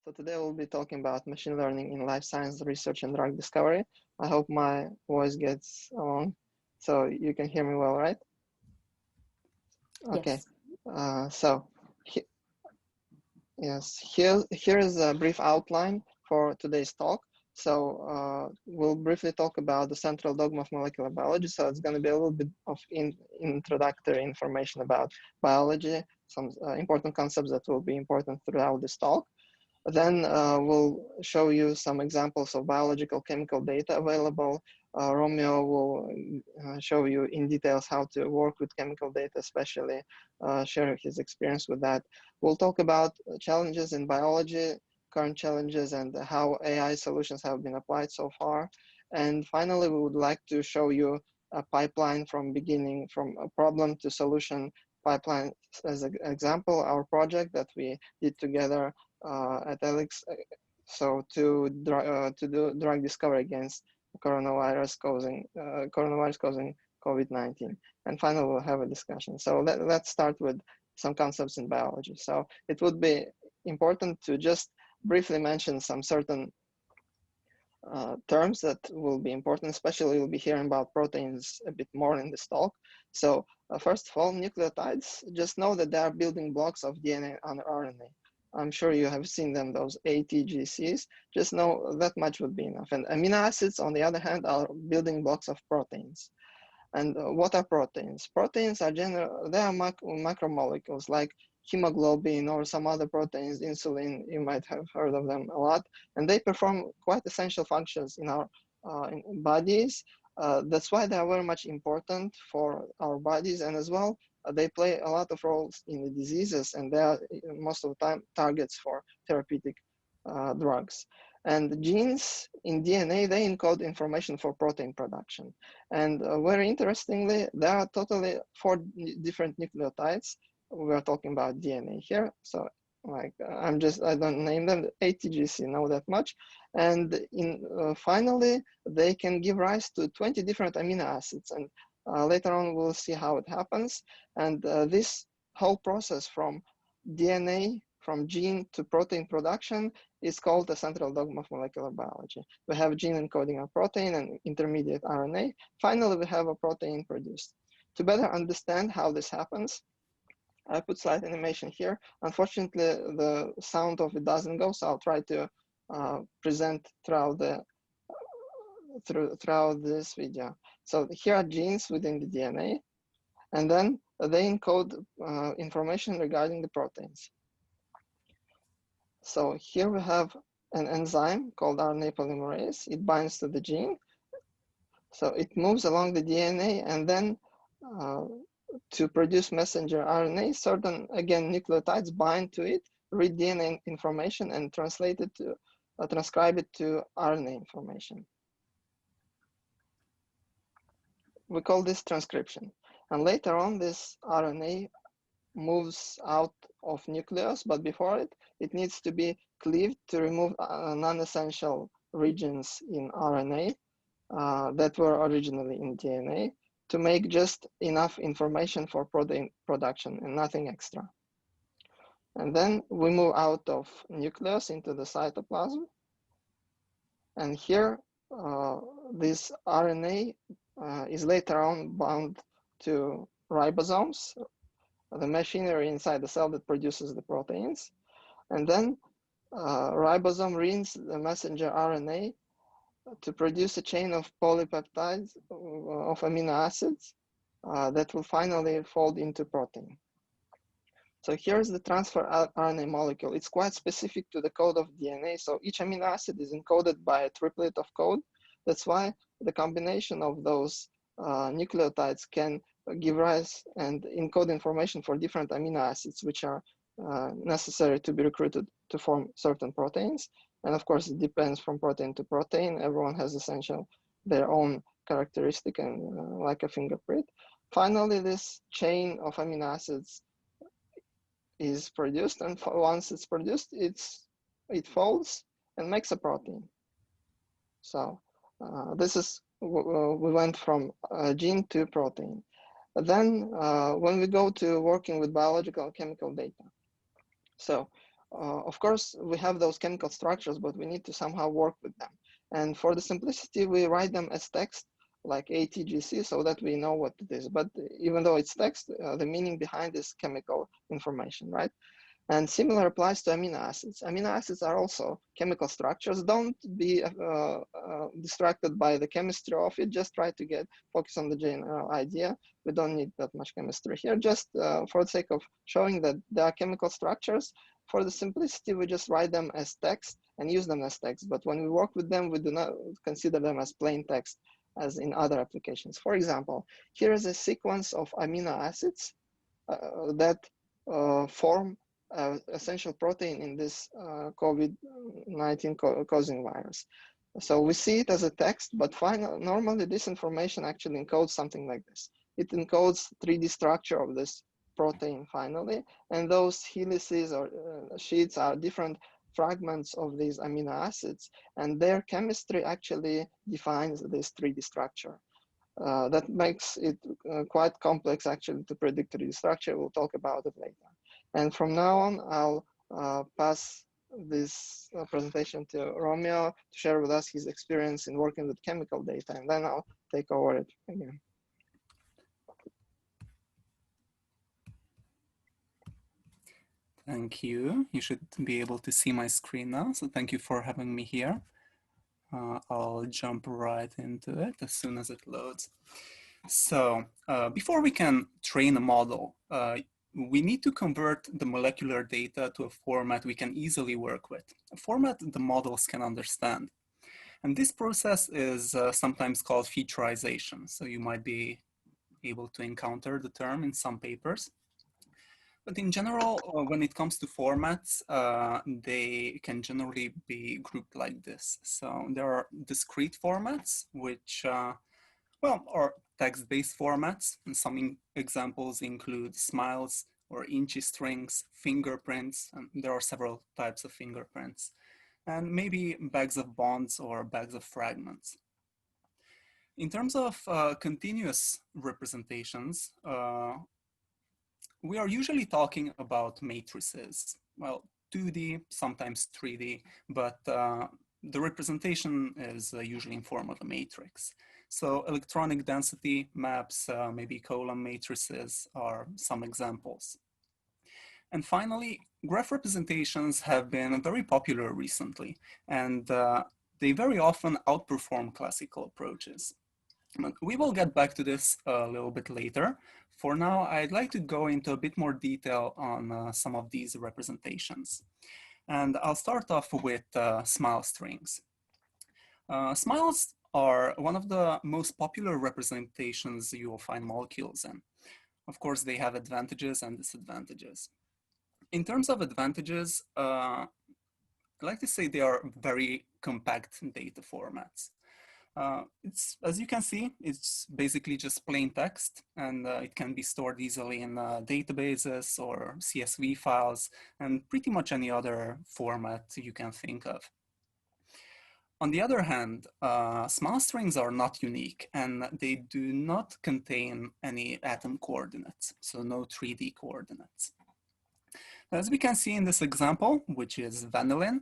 So today we'll be talking about machine learning in life science research and drug discovery. I hope my voice gets along, so you can hear me well, right? Okay. Yes. Here is a brief outline for today's talk. So we'll briefly talk about the central dogma of molecular biology. So it's going to be a little bit of introductory information about biology, some important concepts that will be important throughout this talk. Then we'll show you some examples of biological chemical data available. Romeo will show you in details how to work with chemical data, especially share his experience with that. We'll talk about challenges in biology, current challenges, and how AI solutions have been applied so far. And finally, we would like to show you a pipeline from beginning, from a problem to solution pipeline. As an example, our project that we did together at Elix, so to do drug discovery against coronavirus causing COVID-19. And finally, we'll have a discussion. So let's start with some concepts in biology. So it would be important to just briefly mention some certain terms that will be important, especially we'll be hearing about proteins a bit more in this talk. So first of all, nucleotides, just know that they are building blocks of DNA and RNA. I'm sure you have seen them, those ATGCs. Just know that much would be enough. And amino acids, on the other hand, are building blocks of proteins. And what are proteins? Proteins are they are macromolecules like hemoglobin or some other proteins, insulin, you might have heard of them a lot. And they perform quite essential functions in our bodies. That's why they are very much important for our bodies, and as well, they play a lot of roles in the diseases, and they are most of the time targets for therapeutic drugs. And genes in DNA, they encode information for protein production. And very interestingly, there are totally 4 different nucleotides. We are talking about DNA here. So like I don't name them, ATGC, know that much. And finally, they can give rise to 20 different amino acids. And later on, we'll see how it happens. And this whole process from DNA, from gene to protein production is called the central dogma of molecular biology. We have gene encoding a protein and intermediate RNA. Finally, we have a protein produced. To better understand how this happens, I put slide animation here. Unfortunately, the sound of it doesn't go, so I'll try to present throughout this video. So here are genes within the DNA, and then they encode information regarding the proteins. So here we have an enzyme called Rna Polymerase. It binds to the gene. So it moves along the DNA, and then to produce messenger RNA, certain, again, nucleotides bind to it, read DNA information, and translate it to, transcribe it to RNA information. We call this transcription. And later on, this RNA moves out of nucleus, but before it needs to be cleaved to remove non-essential regions in RNA that were originally in DNA to make just enough information for protein production and nothing extra. And then we move out of nucleus into the cytoplasm. And here, this RNA is later on bound to ribosomes, the machinery inside the cell that produces the proteins. And then ribosome reads the messenger RNA to produce a chain of polypeptides of amino acids that will finally fold into protein. So here's the transfer RNA molecule. It's quite specific to the code of DNA. So each amino acid is encoded by a triplet of code. That's why the combination of those nucleotides can give rise and encode information for different amino acids, which are necessary to be recruited to form certain proteins. And of course, it depends from protein to protein. Everyone has essential their own characteristic and like a fingerprint. Finally, this chain of amino acids is produced, and once it's produced, it folds and makes a protein. So this is we went from gene to protein. Then when we go to working with biological and chemical data, so of course, we have those chemical structures, but we need to somehow work with them. And for the simplicity, we write them as text, like ATGC, so that we know what it is. But even though it's text, the meaning behind is chemical information, right? And similar applies to amino acids. Amino acids are also chemical structures. Don't be distracted by the chemistry of it. Just try to focus on the general idea. We don't need that much chemistry here. Just for the sake of showing that there are chemical structures, for the simplicity, we just write them as text and use them as text. But when we work with them, we do not consider them as plain text as in other applications. For example, here is a sequence of amino acids that form essential protein in this COVID-19 causing virus. So we see it as a text, but normally this information actually encodes something like this. It encodes 3D structure of this protein finally, and those helices or sheets are different fragments of these amino acids, and their chemistry actually defines this 3D structure. That makes it quite complex actually to predict 3D structure. We'll talk about it later. And from now on, I'll pass this presentation to Romeo to share with us his experience in working with chemical data, and then I'll take over it again. Thank you. You should be able to see my screen now, so thank you for having me here. I'll jump right into it as soon as it loads. So before we can train a model, we need to convert the molecular data to a format we can easily work with, a format the models can understand. And this process is sometimes called featurization. So you might be able to encounter the term in some papers. But in general, when it comes to formats, they can generally be grouped like this. So there are discrete formats, which are text-based formats, and some examples include smiles or Inchy strings, fingerprints, and there are several types of fingerprints, and maybe bags of bonds or bags of fragments. In terms of continuous representations, we are usually talking about matrices. Well, 2D, sometimes 3D, but the representation is usually in form of a matrix. So electronic density maps, maybe column matrices are some examples. And finally, graph representations have been very popular recently, and they very often outperform classical approaches. But we will get back to this a little bit later. For now, I'd like to go into a bit more detail on some of these representations. And I'll start off with smile strings. Smiles are one of the most popular representations you will find molecules in. Of course, they have advantages and disadvantages. In terms of advantages, I like to say they are very compact data formats. It's, as you can see, it's basically just plain text, and it can be stored easily in databases or CSV files and pretty much any other format you can think of. On the other hand, small strings are not unique, and they do not contain any atom coordinates, so no 3D coordinates. As we can see in this example, which is vanillin,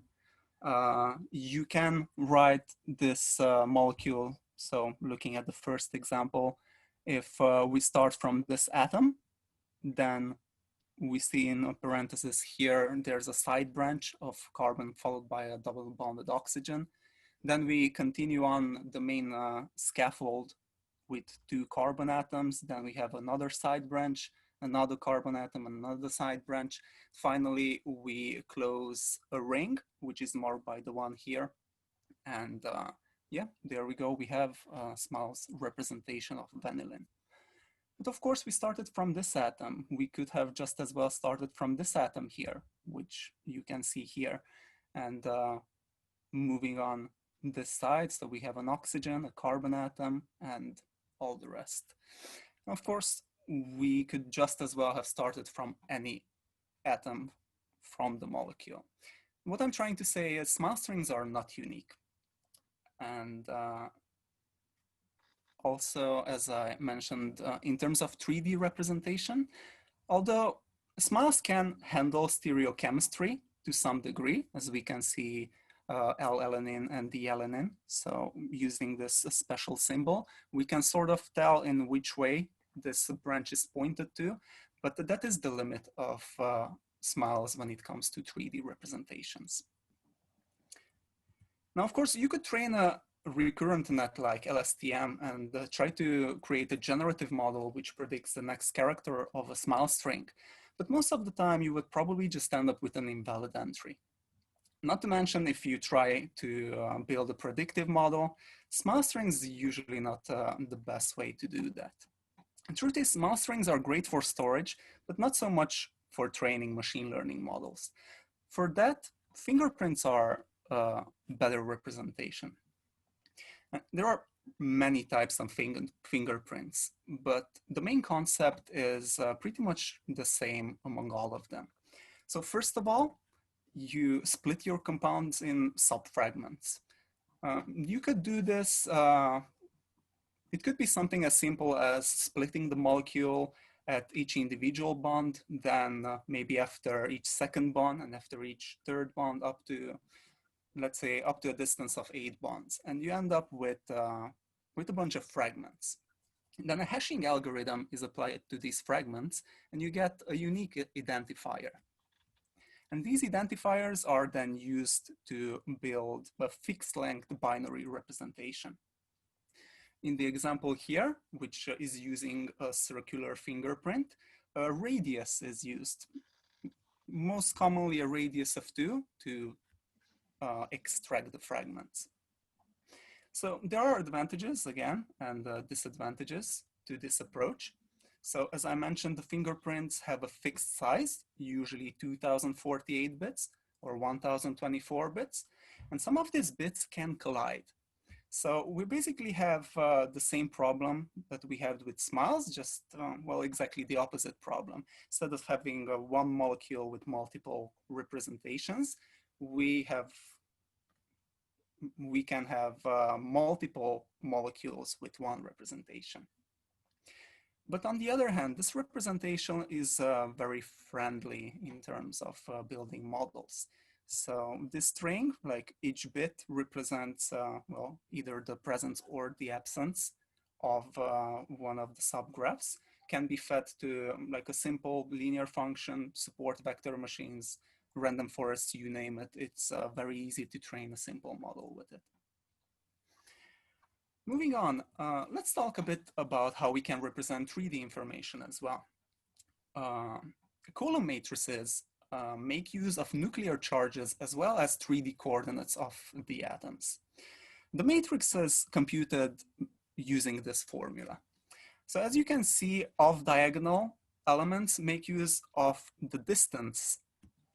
you can write this molecule. So looking at the first example, if we start from this atom, then we see in a parenthesis here, there's a side branch of carbon followed by a double bonded oxygen. Then we continue on the main scaffold with 2 carbon atoms. Then we have another side branch, another carbon atom, another side branch. Finally, we close a ring, which is marked by the one here. And yeah, there we go. We have Small's representation of vanillin. But of course, we started from this atom. We could have just as well started from this atom here, which you can see here. And moving on this side, so we have an oxygen, a carbon atom, and all the rest. Of course, we could just as well have started from any atom from the molecule. What I'm trying to say is small strings are not unique. And also, as I mentioned, in terms of 3D representation, although smiles can handle stereochemistry to some degree, as we can see L-alanine and D-alanine. So using this special symbol, we can sort of tell in which way this branch is pointed to, but that is the limit of SMILES when it comes to 3D representations. Now, of course, you could train a recurrent net like LSTM and try to create a generative model which predicts the next character of a SMILE string. But most of the time, you would probably just end up with an invalid entry. Not to mention, if you try to build a predictive model, SMILE strings is usually not the best way to do that. The truth is, SMILE strings are great for storage, but not so much for training machine learning models. For that, fingerprints are a better representation. There are many types of fingerprints, but the main concept is pretty much the same among all of them. So first of all, you split your compounds in subfragments. You could do this, it could be something as simple as splitting the molecule at each individual bond, then maybe after each second bond and after each third bond up to, let's say, up to a distance of 8 bonds. And you end up with a bunch of fragments. Then a hashing algorithm is applied to these fragments, and you get a unique identifier. And these identifiers are then used to build a fixed length binary representation. In the example here, which is using a circular fingerprint, a radius is used. Most commonly a radius of 2 to extract the fragments. So there are advantages again and disadvantages to this approach. So as I mentioned, the fingerprints have a fixed size, usually 2048 bits or 1024 bits, and some of these bits can collide. So we basically have the same problem that we had with SMILES, just, well, exactly the opposite problem. Instead of having one molecule with multiple representations, we can have multiple molecules with one representation. But on the other hand, this representation is very friendly in terms of building models. So this string, like each bit represents, well, either the presence or the absence of one of the subgraphs, can be fed to like a simple linear function, support vector machines, random forests, you name it. It's very easy to train a simple model with it. Moving on, let's talk a bit about how we can represent 3D information as well. Column matrices make use of nuclear charges as well as 3D coordinates of the atoms. The matrix is computed using this formula. So as you can see, off-diagonal elements make use of the distance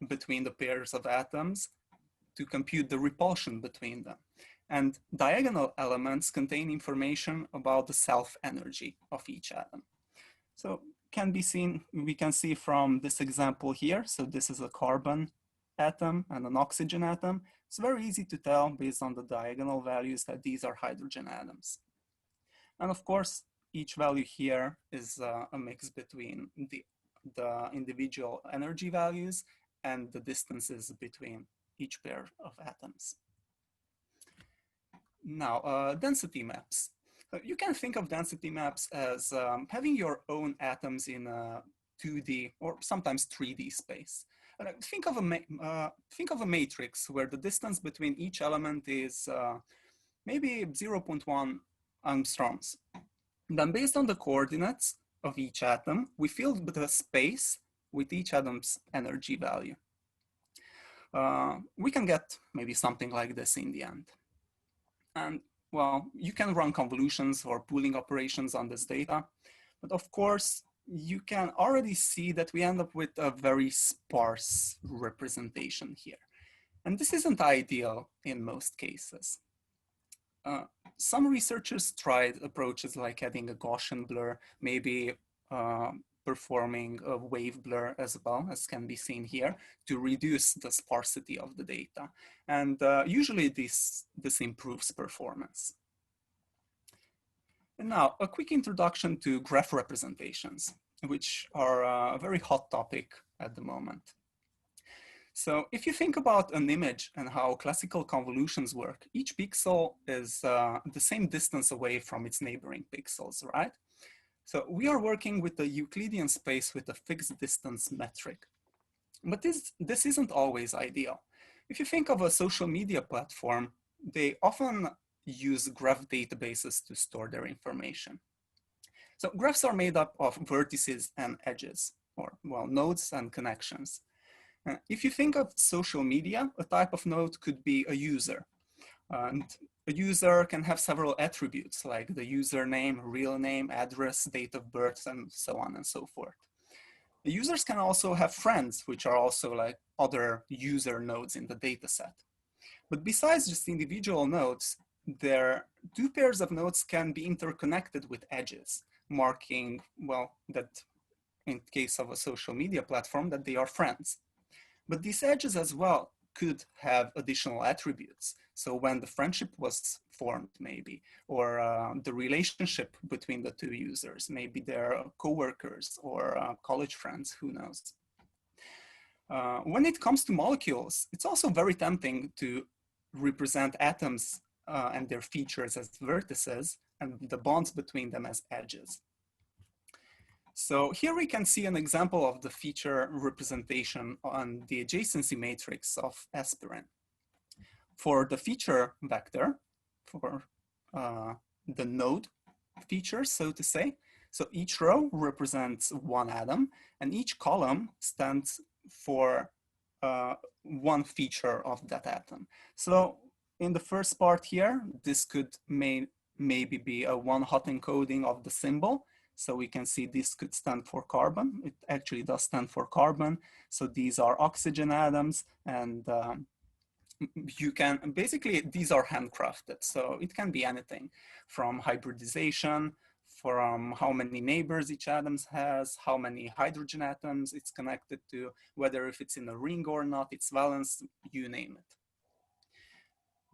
between the pairs of atoms to compute the repulsion between them. And diagonal elements contain information about the self-energy of each atom. So can be seen, we can see from this example here. So this is a carbon atom and an oxygen atom. It's very easy to tell based on the diagonal values that these are hydrogen atoms. And of course, each value here is a mix between the individual energy values and the distances between each pair of atoms. Now, density maps. You can think of density maps as having your own atoms in a 2D or sometimes 3D space. Think of a matrix where the distance between each element is maybe 0.1 angstroms. Then based on the coordinates of each atom, we fill the space with each atom's energy value. We can get maybe something like this in the end. And well, you can run convolutions or pooling operations on this data, but of course, you can already see that we end up with a very sparse representation here. And this isn't ideal in most cases. Some researchers tried approaches like adding a Gaussian blur, maybe performing a wave blur as well, as can be seen here, to reduce the sparsity of the data. And usually this improves performance. And now, a quick introduction to graph representations, which are a very hot topic at the moment. So if you think about an image and how classical convolutions work, each pixel is the same distance away from its neighboring pixels, right? So we are working with the Euclidean space with a fixed distance metric. But this isn't always ideal. If you think of a social media platform, they often use graph databases to store their information. So graphs are made up of vertices and edges, or well, nodes and connections. If you think of social media, a type of node could be a user. And a user can have several attributes like the username, real name, address, date of birth, and so on and so forth. The users can also have friends, which are also like other user nodes in the data set. But besides just individual nodes, their two pairs of nodes can be interconnected with edges, marking, well, that in case of a social media platform, that they are friends. But these edges as well could have additional attributes. So when the friendship was formed, maybe, or the relationship between the two users, maybe they're coworkers or college friends, who knows. When it comes to molecules, it's also very tempting to represent atoms and their features as vertices and the bonds between them as edges. So here we can see an example of the feature representation on the adjacency matrix of aspirin. For the feature vector, for the node features, so to say, so each row represents one atom and each column stands for one feature of that atom. So in the first part here, this could maybe be a one-hot encoding of the symbol. So we can see this could stand for carbon. It actually does stand for carbon. So these are oxygen atoms, and you can, basically these are handcrafted. So it can be anything from hybridization, from how many neighbors each atom has, how many hydrogen atoms it's connected to, whether if it's in a ring or not, its valence, you name it.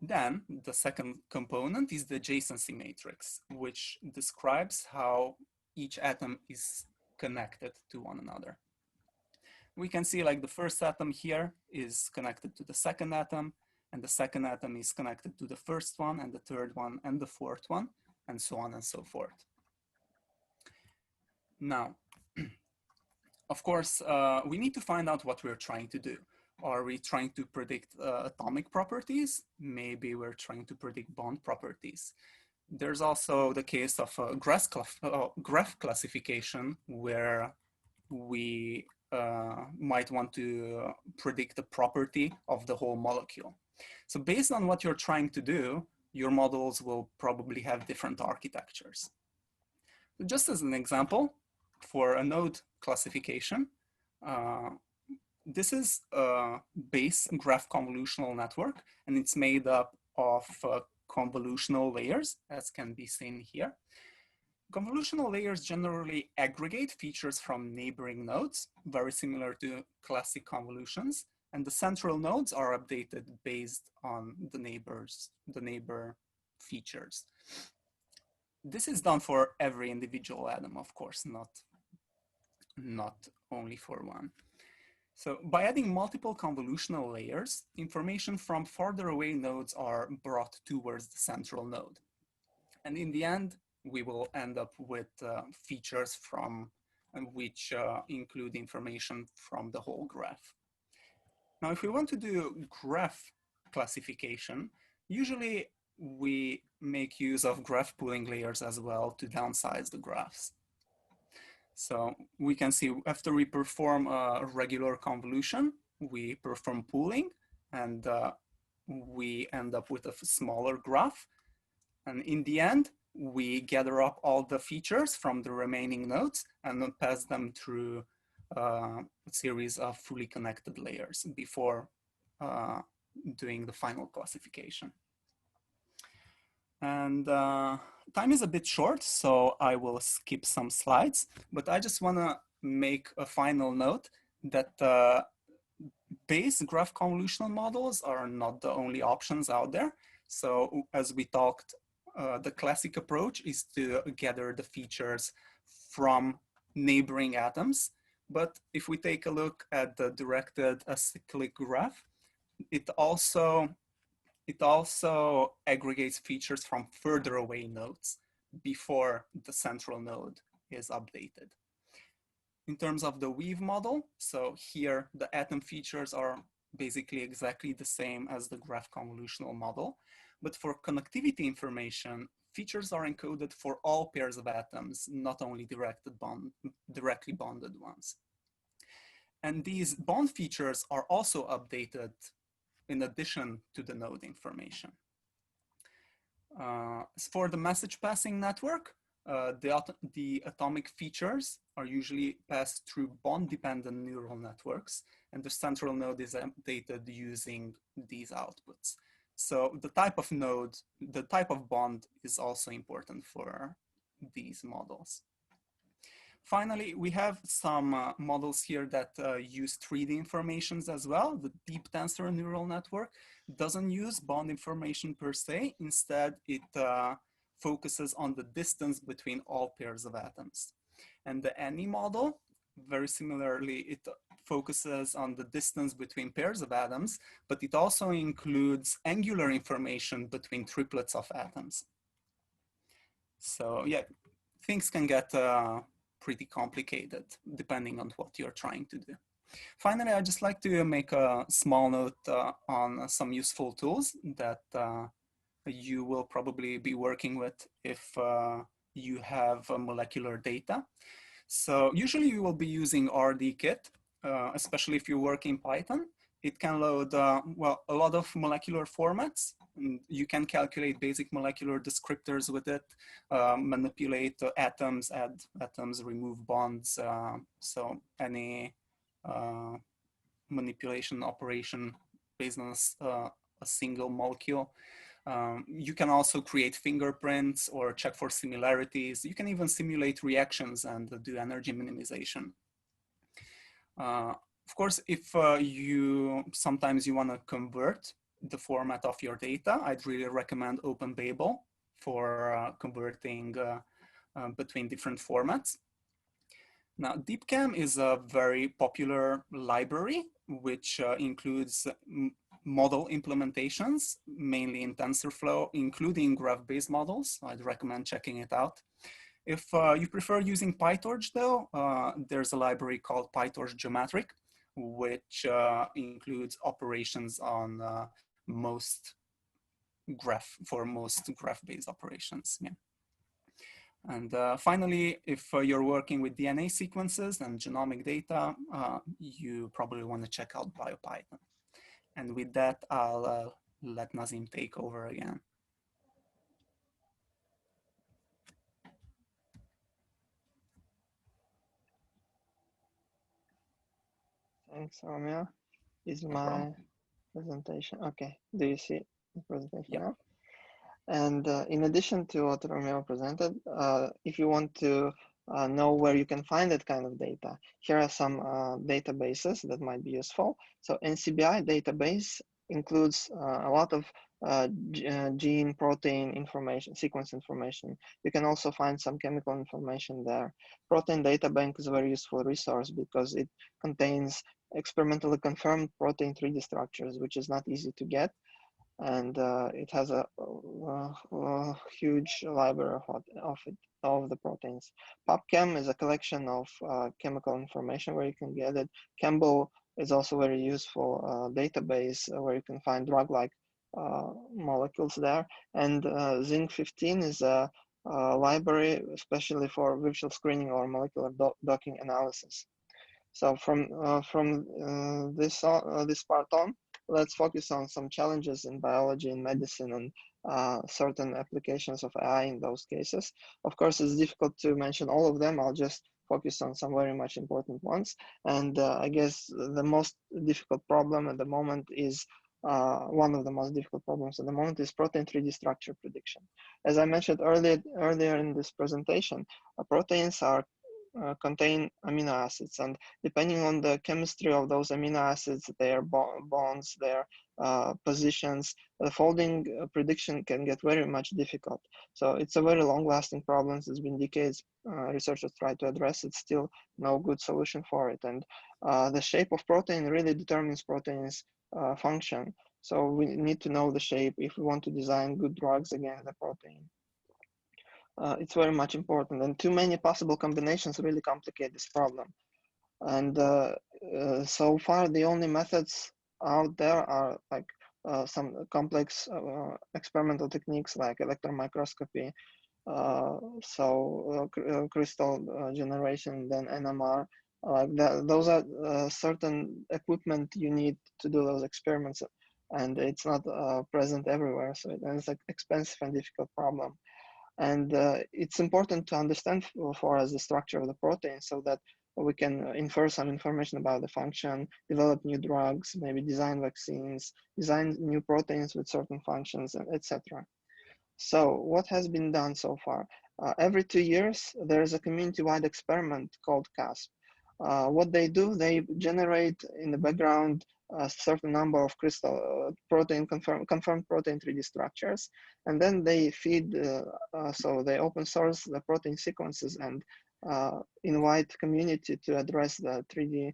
Then the second component is the adjacency matrix, which describes how each atom is connected to one another. We can see like the first atom here is connected to the second atom, and the second atom is connected to the first one, and the third one, and the fourth one, and so on and so forth. Now, of course, we need to find out what we're trying to do. Are we trying to predict atomic properties? Maybe we're trying to predict bond properties. There's also the case of graph classification, where we might want to predict the property of the whole molecule. So based on what you're trying to do, your models will probably have different architectures. So just as an example, for a node classification, this is a base graph convolutional network, and it's made up of convolutional layers, as can be seen here. Convolutional layers generally aggregate features from neighboring nodes, very similar to classic convolutions, and the central nodes are updated based on the neighbor features. This is done for every individual atom, of course, not only for one. So by adding multiple convolutional layers, information from farther away nodes are brought towards the central node. And in the end, we will end up with features from which include information from the whole graph. Now, if we want to do graph classification, usually we make use of graph pooling layers as well to downsize the graphs. So we can see after we perform a regular convolution, we perform pooling, and we end up with a smaller graph. And in the end, we gather up all the features from the remaining nodes and then pass them through a series of fully connected layers before doing the final classification. And time is a bit short, so I will skip some slides, but I just want to make a final note that base graph convolutional models are not the only options out there. So as we talked, the classic approach is to gather the features from neighboring atoms, But if we take a look at the directed acyclic graph, it also aggregates features from further away nodes before the central node is updated. In terms of the weave model, so here the atom features are basically exactly the same as the graph convolutional model, but for connectivity information, features are encoded for all pairs of atoms, not only directly bonded ones. And these bond features are also updated in addition to the node information. For the message passing network, the atomic features are usually passed through bond-dependent neural networks, and the central node is updated using these outputs. So the type of node, the type of bond is also important for these models. Finally, we have some models here that use 3D informations as well. The deep tensor neural network doesn't use bond information per se. Instead, it focuses on the distance between all pairs of atoms. And the Ni model, very similarly, it focuses on the distance between pairs of atoms, but it also includes angular information between triplets of atoms. So yeah, things can get pretty complicated depending on what you're trying to do. Finally, I'd just like to make a small note on some useful tools that you will probably be working with if you have molecular data. So usually you will be using RDKit, especially if you work in Python. It can load, well, a lot of molecular formats. You can calculate basic molecular descriptors with it, manipulate atoms, add atoms, remove bonds. So any manipulation operation based on a single molecule. You can also create fingerprints or check for similarities. You can even simulate reactions and do energy minimization. Of course, if sometimes you want to convert the format of your data, I'd really recommend OpenBabel for converting between different formats. Now, DeepCam is a very popular library, which includes model implementations, mainly in TensorFlow, including graph-based models. I'd recommend checking it out. If you prefer using PyTorch, though, there's a library called PyTorch Geometric, which includes operations on most graph-based operations. Yeah. And finally, if you're working with DNA sequences and genomic data, you probably want to check out BioPython. And with that, I'll let Nazim take over again. Thanks, Romeo. Is my presentation okay? Do you see the presentation now? And in addition to what Romeo presented, if you want to know where you can find that kind of data, here are some databases that might be useful. So Ncbi Database includes a lot of gene, protein information, sequence information. You can also find some chemical information there. Protein Data Bank is a very useful resource because it contains experimentally confirmed protein 3D structures, which is not easy to get. And it has a huge library of the proteins. PubChem is a collection of chemical information where you can get it. Chembo is also very useful database where you can find drug-like molecules there. And Zinc 15 is a library especially for virtual screening or molecular docking analysis. So from this part on, let's focus on some challenges in biology and medicine and certain applications of AI in those cases. Of course, it's difficult to mention all of them. I'll just focus on some very much important ones. And I guess the most difficult problem at the moment is, one of the most difficult problems at the moment is protein 3D structure prediction. As I mentioned earlier in this presentation, proteins are contain amino acids, and depending on the chemistry of those amino acids, their bonds, their positions, the folding prediction can get very much difficult. So it's a very long-lasting problem. It's been decades researchers try to address it, still no good solution for it. And the shape of protein really determines protein's function. So we need to know the shape if we want to design good drugs against the protein. It's very much important, and too many possible combinations really complicate this problem. And so far, the only methods out there are like some complex experimental techniques like electron microscopy, crystal generation, then NMR. Those are certain equipment you need to do those experiments, and it's not present everywhere. So it's an expensive and difficult problem. And it's important to understand for us the structure of the protein so that we can infer some information about the function, develop new drugs, maybe design vaccines, design new proteins with certain functions, etc. So what has been done so far? Every 2 years, there is a community-wide experiment called CASP. What they do, they generate in the background a certain number of crystal protein confirmed protein 3D structures, and then they feed, so they open source the protein sequences and invite community to address the 3D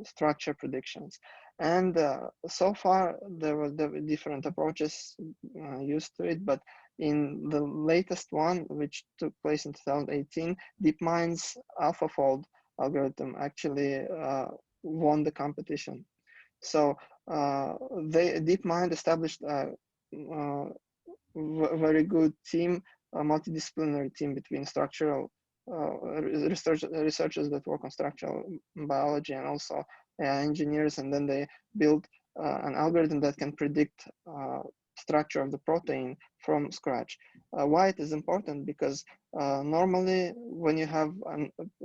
structure predictions. And so far, there were different approaches used to it, but in the latest one, which took place in 2018, DeepMind's AlphaFold algorithm actually won the competition. So DeepMind established a very good team, a multidisciplinary team between structural researchers that work on structural biology and also engineers, and then they built an algorithm that can predict structure of the protein from scratch. Why it is important? Because normally when you have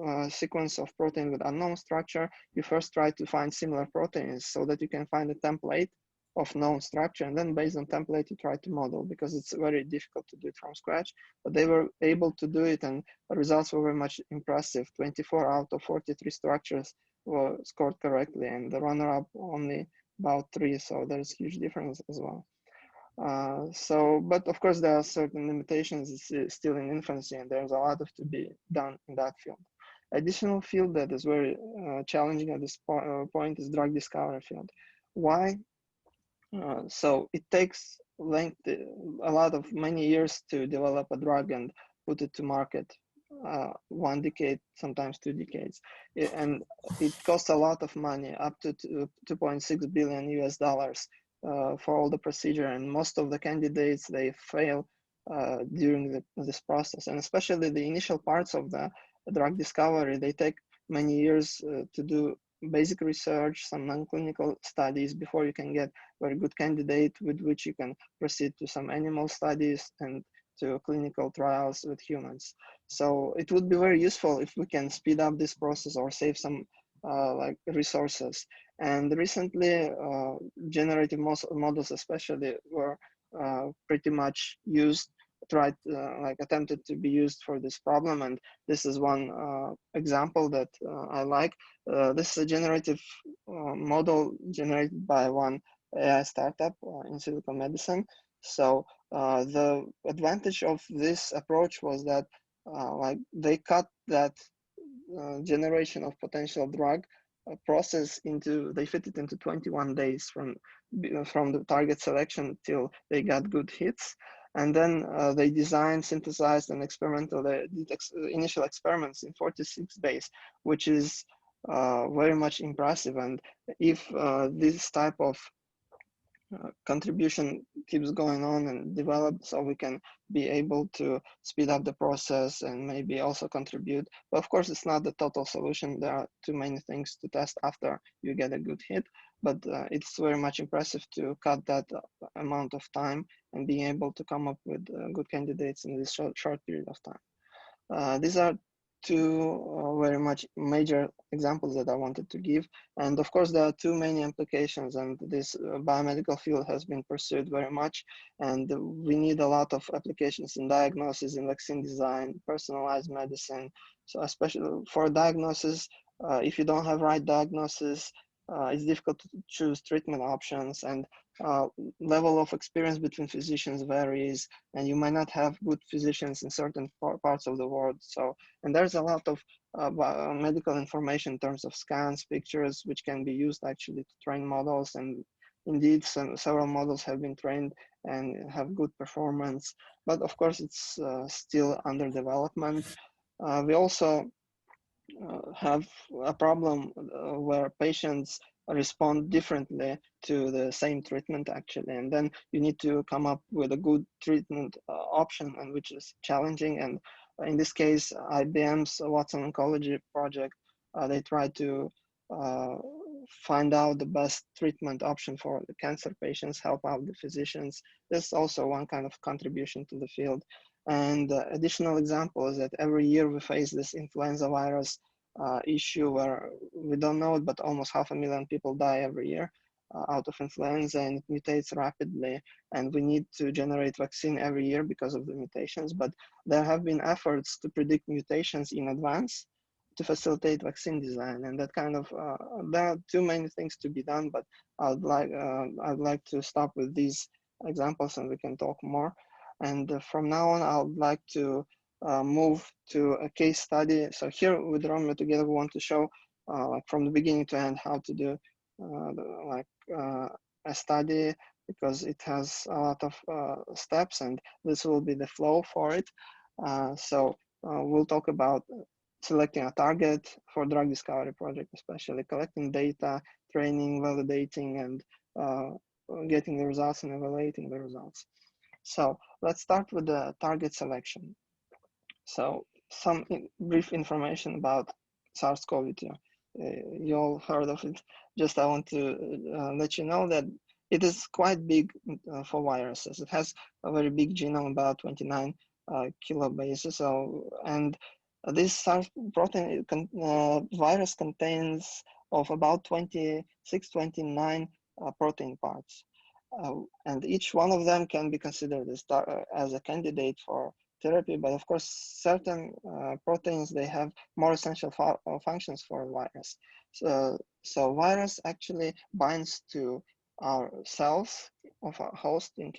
a sequence of protein with unknown structure, you first try to find similar proteins so that you can find a template of known structure, and then based on template you try to model, because it's very difficult to do it from scratch. But they were able to do it, and the results were very much impressive. 24 out of 43 structures were scored correctly, and the runner-up only about 3, so there's huge difference as well. But of course there are certain limitations. It's still in infancy, and there's a lot to be done in that field. Additional field that is very challenging at this point is drug discovery field. Why? So it takes many years to develop a drug and put it to market. 1 decade, sometimes 2 decades, and it costs a lot of money, up to $2.6 billion US for all the procedure, and most of the candidates, they fail during this process, and especially the initial parts of the drug discovery, they take many years to do basic research, some non-clinical studies before you can get very good candidate with which you can proceed to some animal studies and to clinical trials with humans. So it would be very useful if we can speed up this process or save some like resources. And recently, generative models especially were pretty much used, attempted to be used for this problem. And this is one example that I like. This is a generative model generated by one AI startup in Silicon Medicine. So the advantage of this approach was that they cut that generation of potential drug process they fit it into 21 days from the target selection till they got good hits. And then they designed, synthesized, and did initial experiments in 46 days, which is very much impressive. And if this type of contribution keeps going on and develop, so we can be able to speed up the process and maybe also contribute. But of course, it's not the total solution. There are too many things to test after you get a good hit, but it's very much impressive to cut that amount of time and being able to come up with good candidates in this short period of time. These are two very much major examples that I wanted to give. And of course, there are two main applications, and this biomedical field has been pursued very much. And we need a lot of applications in diagnosis, in vaccine design, personalized medicine. So especially for diagnosis, if you don't have right diagnosis, it's difficult to choose treatment options, and level of experience between physicians varies, and you might not have good physicians in certain parts of the world. So, and there's a lot of medical information in terms of scans, pictures, which can be used actually to train models. And indeed, several models have been trained and have good performance, but of course, it's still under development. We also have a problem where patients respond differently to the same treatment actually, and then you need to come up with a good treatment option, and which is challenging. And in this case, IBM's Watson Oncology project, they try to find out the best treatment option for the cancer patients, help out the physicians. This is also one kind of contribution to the field. And additional example is that every year we face this influenza virus issue where we don't know it, but almost 500,000 people die every year out of influenza, and it mutates rapidly. And we need to generate vaccine every year because of the mutations. But there have been efforts to predict mutations in advance to facilitate vaccine design, and that kind of there are too many things to be done. But I'd like to stop with these examples, and we can talk more. And from now on, I would like to move to a case study. So here with Romeo together, we want to show like from the beginning to end how to do a study, because it has a lot of steps, and this will be the flow for it. So we'll talk about selecting a target for drug discovery project, especially collecting data, training, validating, and getting the results and evaluating the results. So let's start with the target selection. So some brief information about SARS-CoV-2. You all heard of it. Just I want to let you know that it is quite big for viruses. It has a very big genome, about 29 kilobases. So, and this SARS protein virus contains of about 26, 29 protein parts. And each one of them can be considered as a candidate for therapy, but of course, certain proteins, they have more essential functions for a virus. So virus actually binds to our cells of our host, in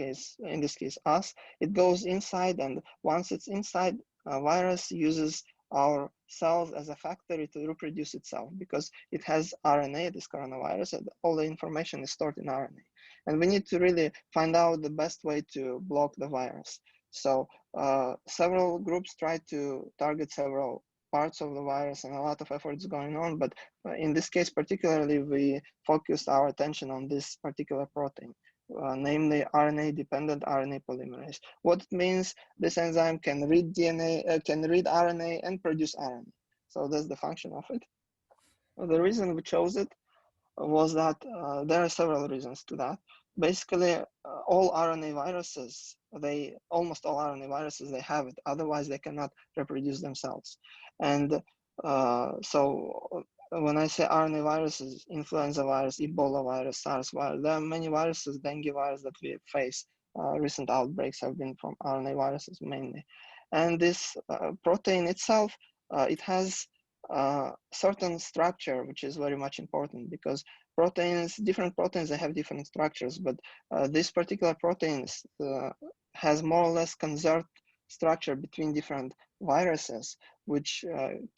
this case us. It goes inside, and once it's inside, a virus uses our cells as a factory to reproduce itself, because it has RNA, this coronavirus, and all the information is stored in RNA. And we need to really find out the best way to block the virus. So several groups try to target several parts of the virus, and a lot of efforts going on. But in this case, particularly, we focused our attention on this particular protein, namely Rna-Dependent Rna Polymerase. What it means, this enzyme can read DNA, can read RNA and produce RNA. So that's the function of it. The reason we chose it was that there are several reasons to that. Basically, all RNA viruses, almost all RNA viruses, they have it. Otherwise, they cannot reproduce themselves. And so when I say RNA viruses, influenza virus, Ebola virus, SARS virus, there are many viruses, dengue virus that we face. Recent outbreaks have been from RNA viruses mainly. And this protein itself, it has certain structure, which is very much important, because different proteins, they have different structures, but this particular protein has more or less conserved structure between different viruses, which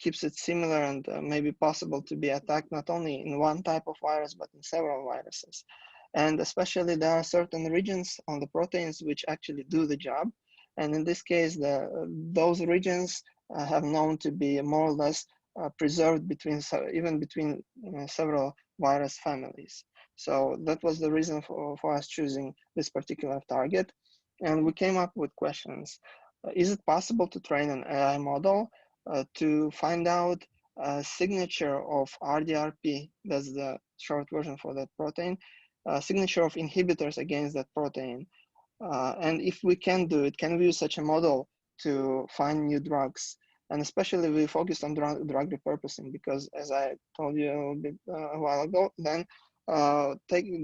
keeps it similar and maybe possible to be attacked not only in one type of virus, but in several viruses. And especially there are certain regions on the proteins which actually do the job. And in this case, those regions have known to be more or less preserved even between several virus families. So that was the reason for us choosing this particular target. And we came up with questions. Is it possible to train an AI model to find out a signature of RDRP, that's the short version for that protein, signature of inhibitors against that protein? And if we can do it, can we use such a model to find new drugs? And especially we focused on drug repurposing because, as I told you a little bit a while ago, then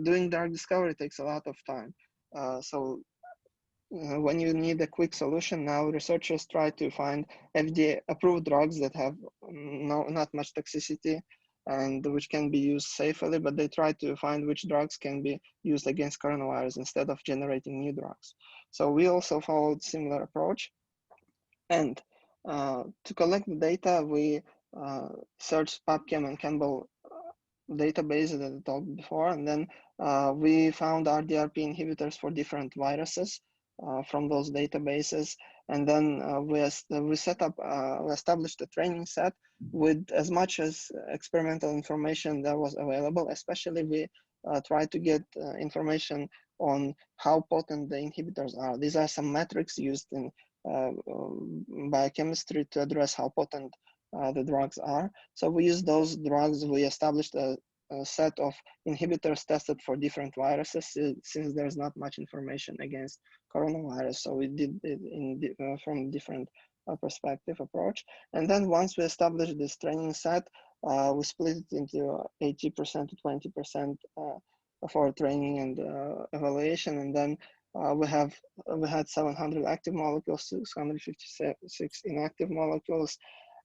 doing drug discovery takes a lot of time. So when you need a quick solution, now researchers try to find FDA-approved drugs that have not much toxicity and which can be used safely, but they try to find which drugs can be used against coronavirus instead of generating new drugs. So we also followed similar approach. And to collect the data, we searched PubChem and Campbell databases that I talked before, and then we found RDRP inhibitors for different viruses from those databases, and then we established a training set with as much as experimental information that was available. Especially we tried to get information on how potent the inhibitors are. These are some metrics used in biochemistry to address how potent the drugs are. So we used those drugs. We established a set of inhibitors tested for different viruses, since there's not much information against coronavirus. So we did it from different perspective approach. And then once we established this training set, we split it into 80% to 20% for training and evaluation. And then we had 700 active molecules, 656 inactive molecules,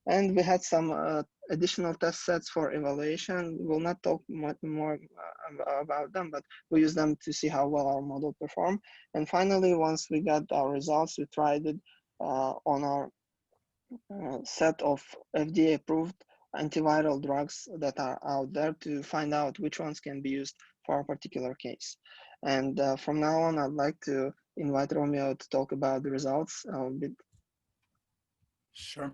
and we had some additional test sets for evaluation. We'll not talk much more about them, but we use them to see how well our model performed. And finally, once we got our results, we tried it on our set of FDA-approved antiviral drugs that are out there to find out which ones can be used for a particular case. And from now on, I'd like to invite Romeo to talk about the results a bit. Sure.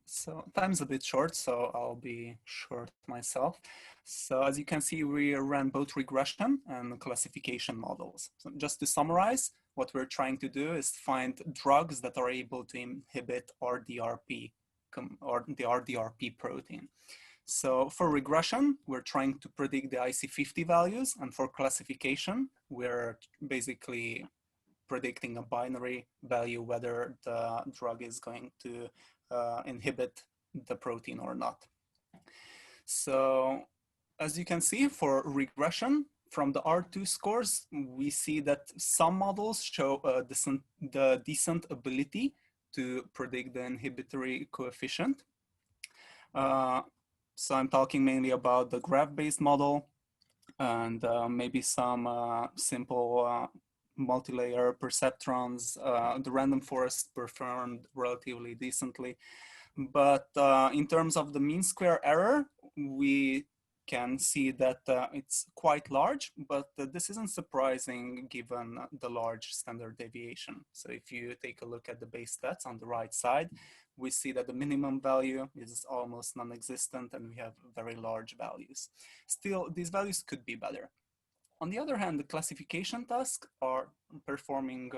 So time's a bit short, so I'll be short myself. So as you can see, we ran both regression and classification models. So just to summarize, what we're trying to do is find drugs that are able to inhibit RDRP or the RDRP protein. So for regression, we're trying to predict the IC50 values, and for classification, we're basically predicting a binary value whether the drug is going to inhibit the protein or not. So as you can see, for regression, from the R2 scores, we see that some models show the decent ability to predict the inhibitory coefficient. So I'm talking mainly about the graph-based model and maybe some simple multi-layer perceptrons. The random forest performed relatively decently. But in terms of the mean square error, we can see that it's quite large, but this isn't surprising given the large standard deviation. So if you take a look at the base stats on the right side, we see that the minimum value is almost non-existent and we have very large values. Still, these values could be better. On the other hand, the classification tasks are performing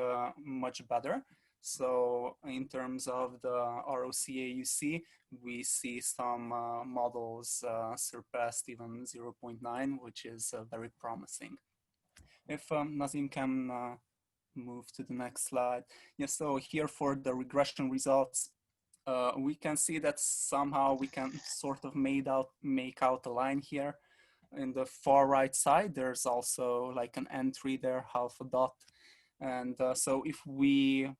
much better. So in terms of the ROCAUC, we see some models surpassed even 0.9, which is very promising. If Nazim can move to the next slide. Yeah, so here for the regression results, we can see that somehow we can sort of make out a line here. In the far right side, there's also like an entry there, half a dot. And so if we,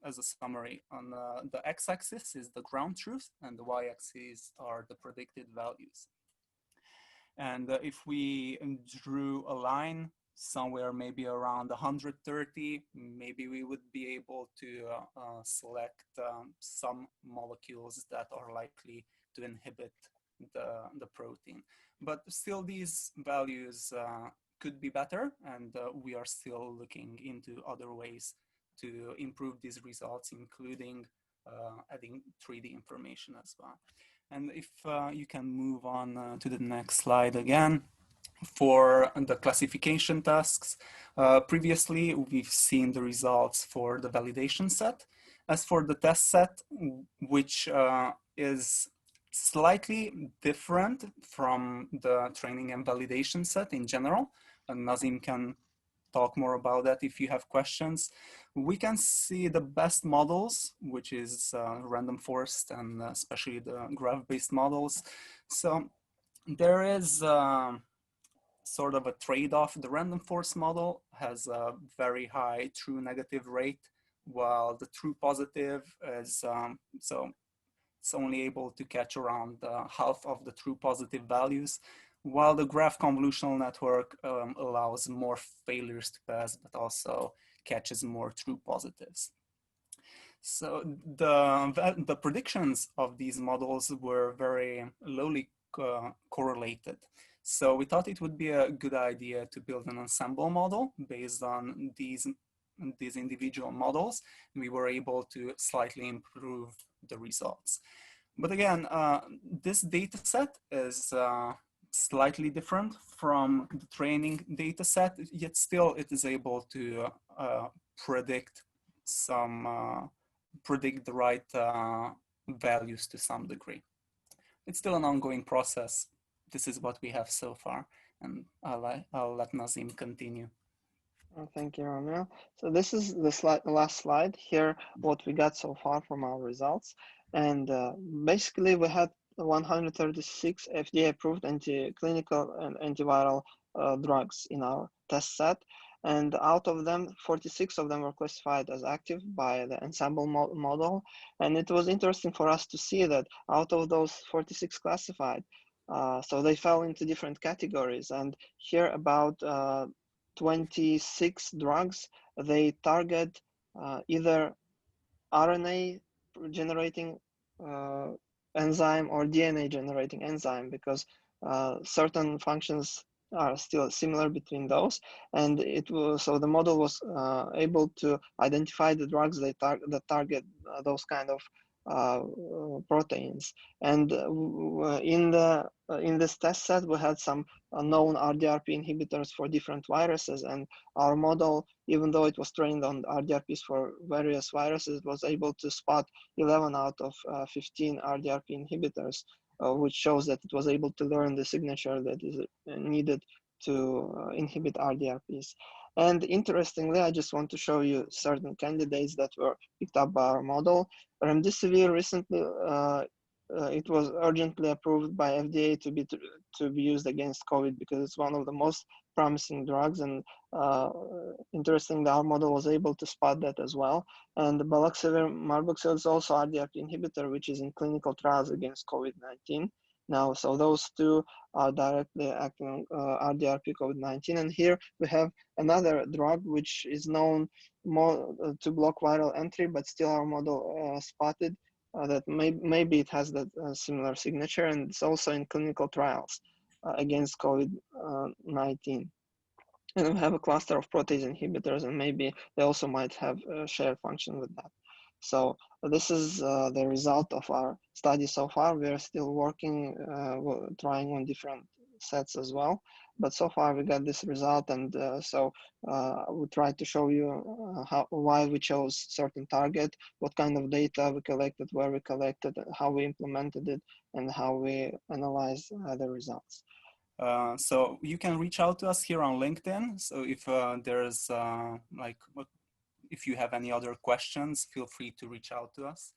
as a summary, on the x-axis is the ground truth and the y-axis are the predicted values. And if we drew a line somewhere maybe around 130, maybe we would be able to select some molecules that are likely to inhibit the protein. But still these values could be better, and we are still looking into other ways to improve these results, including adding 3D information as well. And if you can move on to the next slide again. For the classification tasks, previously we've seen the results for the validation set. As for the test set, which is slightly different from the training and validation set in general, and Nazim can talk more about that if you have questions. We can see the best models, which is random forest and especially the graph-based models. So there is sort of a trade-off. The random forest model has a very high true negative rate, while the true positive is, so it's only able to catch around half of the true positive values, while the graph convolutional network allows more failures to pass, but also catches more true positives. So the predictions of these models were very lowly correlated. So we thought it would be a good idea to build an ensemble model based on these individual models. We were able to slightly improve the results. But again, this data set is slightly different from the training data set, yet still it is able to predict the right values to some degree. It's still an ongoing process. This is what we have so far, and I'll let Nazim continue. Thank you, Romeo. So this is the last slide here, what we got so far from our results. And basically we had 136 FDA-approved clinical and antiviral drugs in our test set. And out of them, 46 of them were classified as active by the ensemble model. And it was interesting for us to see that out of those 46 classified, so they fell into different categories. And here about 26 drugs, they target either RNA generating enzyme or DNA generating enzyme, because certain functions are still similar between those. And it was, so the model was able to identify the drugs that target those kind of proteins. And in this test set, we had some known RDRP inhibitors for different viruses, and our model, even though it was trained on RDRPs for various viruses, was able to spot 11 out of 15 RDRP inhibitors, which shows that it was able to learn the signature that is needed to inhibit RDRPs. And interestingly, I just want to show you certain candidates that were picked up by our model. Remdesivir recently, it was urgently approved by FDA to be used against COVID, because it's one of the most promising drugs. And interestingly, our model was able to spot that as well. And the baloxavir marboxil is also RDRP inhibitor, which is in clinical trials against COVID-19 now. So those two are directly acting on RDRP COVID-19. And here we have another drug which is known more to block viral entry, but still our model spotted that maybe it has that similar signature, and it's also in clinical trials against COVID-19. And we have a cluster of protease inhibitors, and maybe they also might have a shared function with that. So this is the result of our study so far. We are still working, trying on different sets as well. But so far we got this result, and so we tried to show you why we chose certain target, what kind of data we collected, where we collected, how we implemented it, and how we analyzed the results. So you can reach out to us here on LinkedIn. So if there's if you have any other questions, feel free to reach out to us.